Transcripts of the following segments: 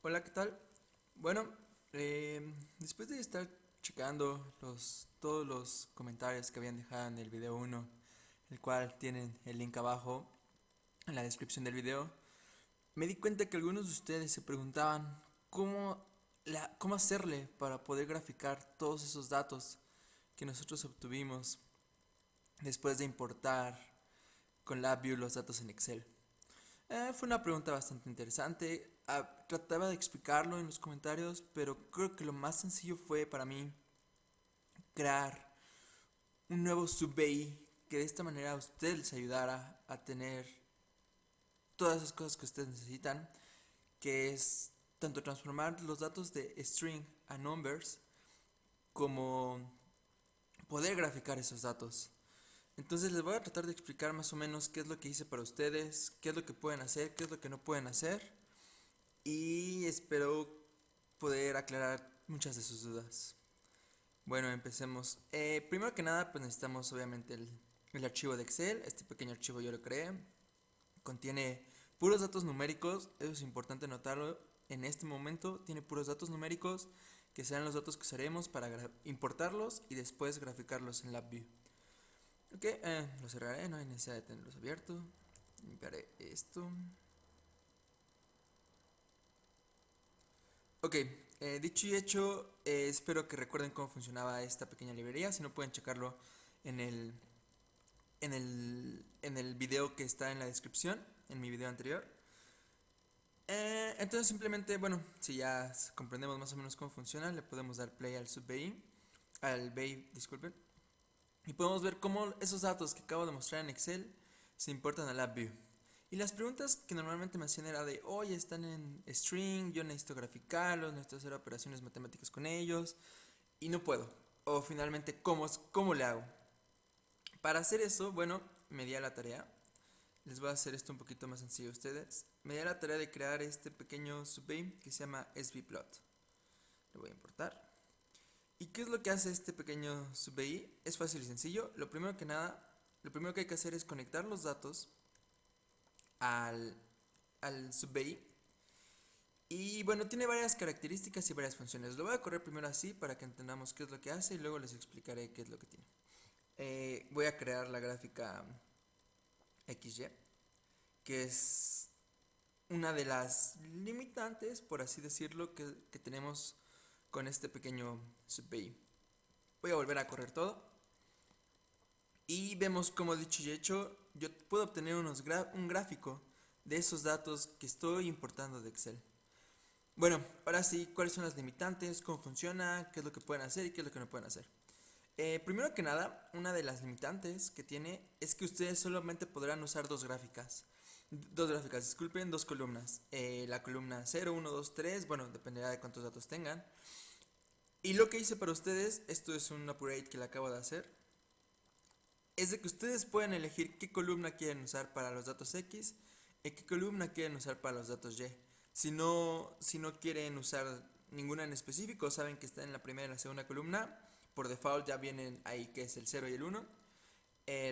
Hola, ¿qué tal? Bueno, después de estar checando todos los comentarios que habían dejado en el video uno, el cual tienen el link abajo en la descripción del video, me di cuenta que algunos de ustedes se preguntaban cómo hacerle para poder graficar todos esos datos que nosotros obtuvimos después de importar con LabVIEW los datos en Excel. Fue una pregunta bastante interesante. Trataba de explicarlo en los comentarios, pero creo que lo más sencillo fue para mí crear un nuevo sub-BI que de esta manera a usted les ayudara a tener todas esas cosas que ustedes necesitan, que es tanto transformar los datos de string a numbers como poder graficar esos datos. Entonces les voy a tratar de explicar más o menos qué es lo que hice para ustedes, qué es lo que pueden hacer, qué es lo que no pueden hacer y espero poder aclarar muchas de sus dudas. Bueno, empecemos. Primero que nada, pues necesitamos obviamente el archivo de Excel. Este pequeño archivo yo lo creé. Contiene puros datos numéricos, eso es importante notarlo. En este momento tiene puros datos numéricos que serán los datos que usaremos para importarlos y después graficarlos en LabVIEW. Ok, lo cerraré, no hay necesidad de tenerlos abiertos. Limpiaré esto. Ok, dicho y hecho, espero que recuerden cómo funcionaba esta pequeña librería. Si no, pueden checarlo en el video que está en la descripción, en mi video anterior. Entonces simplemente, bueno, si ya comprendemos más o menos cómo funciona, le podemos dar play al sub-BI, al BI, disculpen, y podemos ver cómo esos datos que acabo de mostrar en Excel se importan a LabVIEW. Y las preguntas que normalmente me hacían era de, oye, están en string, yo necesito graficarlos, necesito hacer operaciones matemáticas con ellos, y no puedo. O finalmente, ¿cómo le hago? Para hacer eso, bueno, me di a la tarea. Les voy a hacer esto un poquito más sencillo a ustedes. Me di a la tarea de crear este pequeño sub-BI que se llama svplot. Lo voy a importar. ¿Y qué es lo que hace este pequeño sub-BI? Es fácil y sencillo. Lo primero que hay que hacer es conectar los datos al, al sub-BI. Y bueno, tiene varias características y varias funciones. Lo voy a correr primero así para que entendamos qué es lo que hace y luego les explicaré qué es lo que tiene. Voy a crear la gráfica XY, que es una de las limitantes, por así decirlo, que tenemos con este pequeño sub-BI. Voy a volver a correr todo. Y vemos como dicho y hecho, yo puedo obtener un gráfico de esos datos que estoy importando de Excel. Bueno, ahora sí, ¿cuáles son las limitantes? ¿Cómo funciona? ¿Qué es lo que pueden hacer y qué es lo que no pueden hacer? Primero que nada, una de las limitantes que tiene es que ustedes solamente podrán usar dos gráficas. Dos gráficas, disculpen, dos columnas. La columna 0, 1, 2, 3, bueno, dependerá de cuántos datos tengan. Y lo que hice para ustedes, esto es un upgrade que le acabo de hacer, es de que ustedes pueden elegir qué columna quieren usar para los datos X y qué columna quieren usar para los datos Y. Si no quieren usar ninguna en específico, saben que está en la primera y la segunda columna. Por default ya vienen ahí que es el 0 y el 1.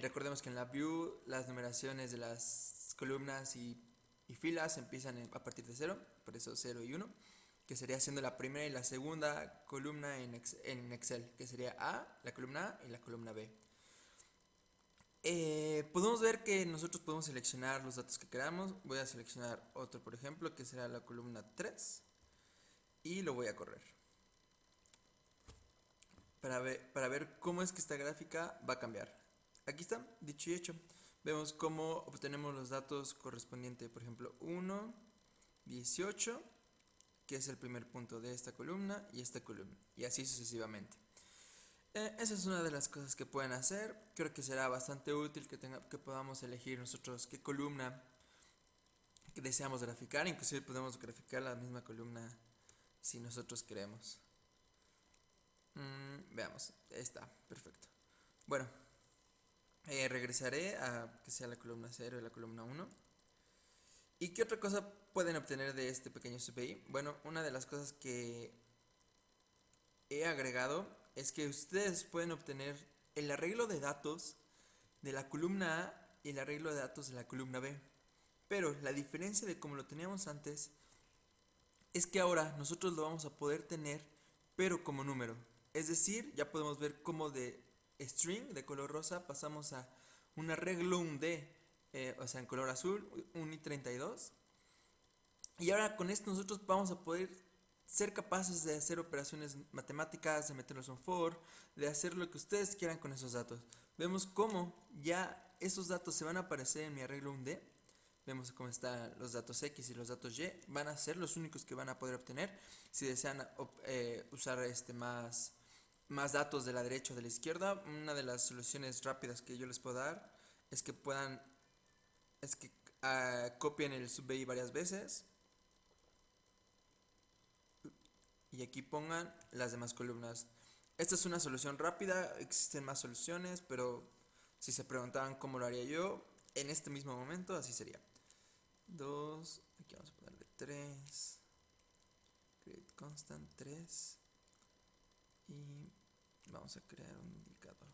Recordemos que en la view las numeraciones de las columnas y filas empiezan a partir de 0, por eso 0 y 1, que sería siendo la primera y la segunda columna en Excel, que sería A, la columna A y la columna B. Podemos ver que nosotros podemos seleccionar los datos que queramos. Voy a seleccionar otro, por ejemplo, que será la columna 3 y lo voy a correr para ver cómo es que esta gráfica va a cambiar. Aquí está, dicho y hecho. Vemos cómo obtenemos los datos correspondientes, por ejemplo, 1, 18, que es el primer punto de esta columna y esta columna, y así sucesivamente. Esa es una de las cosas que pueden hacer. Creo que será bastante útil que podamos elegir nosotros qué columna que deseamos graficar. Inclusive podemos graficar la misma columna si nosotros queremos. Veamos, está, perfecto. Bueno, regresaré a que sea la columna 0 y la columna 1. ¿Y qué otra cosa pueden obtener de este pequeño CPI? Bueno, una de las cosas que he agregado es que ustedes pueden obtener el arreglo de datos de la columna A y el arreglo de datos de la columna B. Pero la diferencia de como lo teníamos antes es que ahora nosotros lo vamos a poder tener, pero como número. Es decir, ya podemos ver cómo de string de color rosa pasamos a un arreglo, un D, o sea, en color azul, un i32. Y ahora con esto nosotros vamos a poder ser capaces de hacer operaciones matemáticas, de meterlos en for, de hacer lo que ustedes quieran con esos datos. Vemos cómo ya esos datos se van a aparecer en mi arreglo un D. Vemos cómo están los datos X y los datos Y. Van a ser los únicos que van a poder obtener. Si desean usar más datos de la derecha o de la izquierda, una de las soluciones rápidas que yo les puedo dar es que copien el sub-i varias veces y aquí pongan las demás columnas. Esta es una solución rápida, existen más soluciones, pero si se preguntaban cómo lo haría yo, en este mismo momento así sería. 2, aquí vamos a ponerle 3, create constant 3 y vamos a crear un indicador.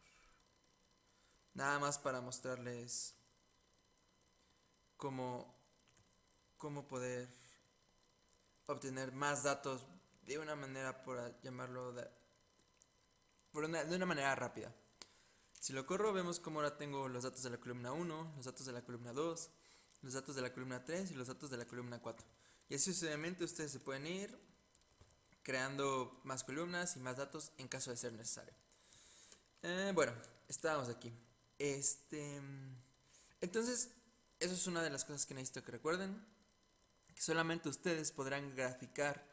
Nada más para mostrarles cómo, cómo poder obtener más datos de una manera, por llamarlo, de una manera rápida. Si lo corro, vemos como ahora tengo los datos de la columna 1, los datos de la columna 2, los datos de la columna 3 y los datos de la columna 4. Y así sucesivamente ustedes se pueden ir creando más columnas y más datos en caso de ser necesario. Bueno, estábamos aquí. Entonces, eso es una de las cosas que necesito que recuerden. Que solamente ustedes podrán graficar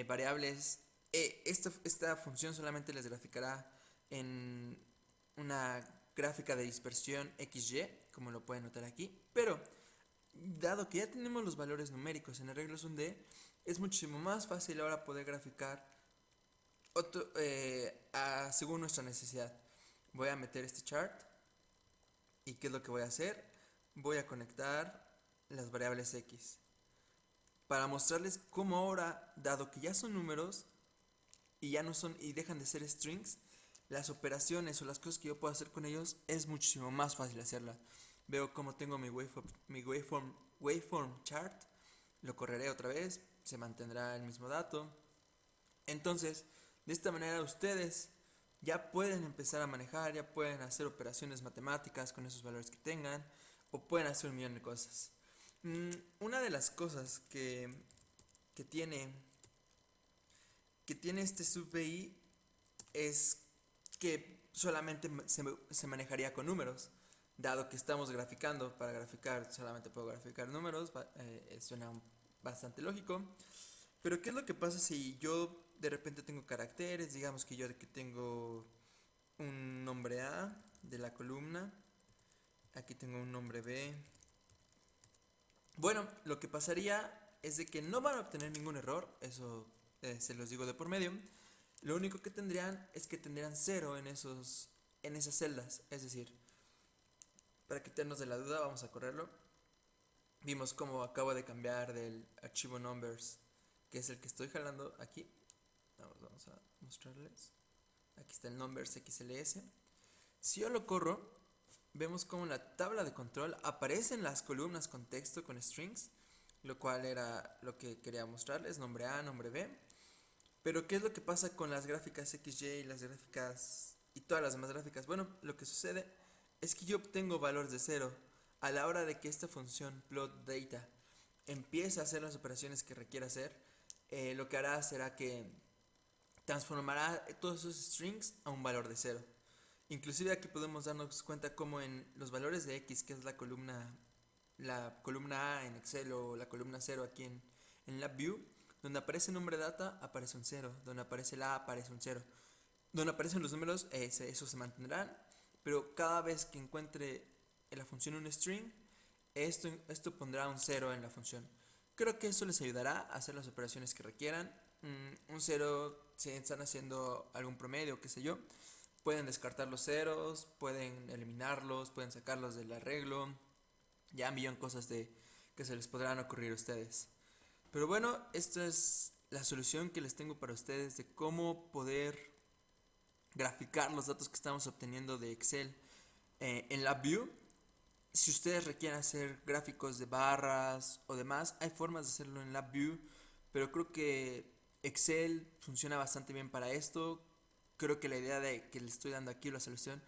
variables. Esta función solamente les graficará en una gráfica de dispersión XY, como lo pueden notar aquí. Pero, dado que ya tenemos los valores numéricos en arreglos 1D, es muchísimo más fácil ahora poder graficar según nuestra necesidad. Voy a meter este chart. ¿Y qué es lo que voy a hacer? Voy a conectar las variables X. Para mostrarles cómo ahora, dado que ya son números y ya no son y dejan de ser strings, las operaciones o las cosas que yo puedo hacer con ellos es muchísimo más fácil hacerlas. Veo cómo tengo mi waveform chart, lo correré otra vez, se mantendrá el mismo dato. Entonces, de esta manera ustedes ya pueden empezar a manejar, ya pueden hacer operaciones matemáticas con esos valores que tengan, o pueden hacer un millón de cosas. Una de las cosas que tiene este sub-i es que solamente se manejaría con números. Dado que estamos graficando, para graficar solamente puedo graficar números, suena bastante lógico. Pero ¿qué es lo que pasa si yo de repente tengo caracteres? Digamos que yo tengo un nombre A de la columna, aquí tengo un nombre B. Bueno, lo que pasaría es de que no van a obtener ningún error, eso se los digo de por medio. Lo único que tendrían es que tendrían 0 en esas celdas, es decir, para quitarnos de la duda vamos a correrlo. Vimos cómo acabo de cambiar del archivo numbers, que es el que estoy jalando aquí. Vamos a mostrarles. Aquí está el numbers XLS. Si yo lo corro, vemos como en la tabla de control aparecen las columnas con texto, con strings, lo cual era lo que quería mostrarles, nombre A, nombre B. Pero ¿qué es lo que pasa con las gráficas XY y las gráficas y todas las demás gráficas? Bueno, lo que sucede es que yo obtengo valores de 0 a la hora de que esta función plot data empiece a hacer las operaciones que requiere hacer. Lo que hará será que transformará todos esos strings a un valor de 0. Inclusive aquí podemos darnos cuenta como en los valores de X, que es la columna A en Excel o la columna 0 aquí en LabVIEW, donde aparece el nombre data aparece un 0, donde aparece la A aparece un 0. Donde aparecen los números, esos se mantendrán, pero cada vez que encuentre en la función un string, esto pondrá un 0 en la función. Creo que eso les ayudará a hacer las operaciones que requieran. Un 0, si están haciendo algún promedio, qué sé yo, pueden descartar los ceros, pueden eliminarlos, pueden sacarlos del arreglo. Ya envían cosas que se les podrán ocurrir a ustedes. Pero bueno, esta es la solución que les tengo para ustedes de cómo poder graficar los datos que estamos obteniendo de Excel en LabVIEW. Si ustedes requieren hacer gráficos de barras o demás, hay formas de hacerlo en LabVIEW, pero creo que Excel funciona bastante bien para esto. Creo que la idea de que les estoy dando aquí la solución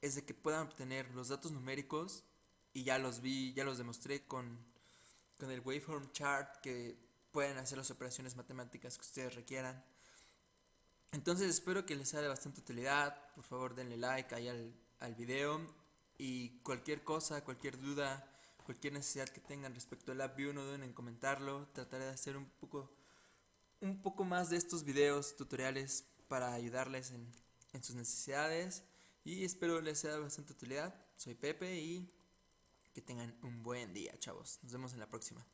es de que puedan obtener los datos numéricos y ya los vi, ya los demostré con el waveform chart, que pueden hacer las operaciones matemáticas que ustedes requieran. Entonces espero que les sea de bastante utilidad. Por favor denle like ahí al video, y cualquier cosa, cualquier duda, cualquier necesidad que tengan respecto al app View, no duden en comentarlo. Trataré de hacer un poco más de estos videos tutoriales para ayudarles en sus necesidades, y espero les sea de bastante utilidad. Soy Pepe y que tengan un buen día, chavos. Nos vemos en la próxima.